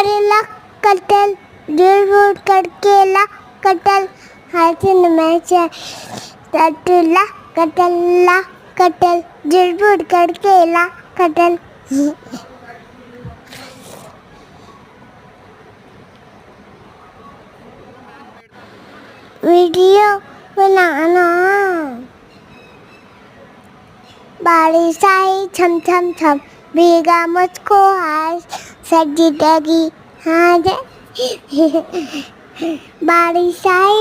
करेला कटल जुड़ करकेला कटल हाथन में टटुला कटला कटल जुड़ करकेला कटल। वीडियो बनाना। बारिश आई छम छम छम भीगा मुझको आज सर्दी लगी हाँ बारिश आई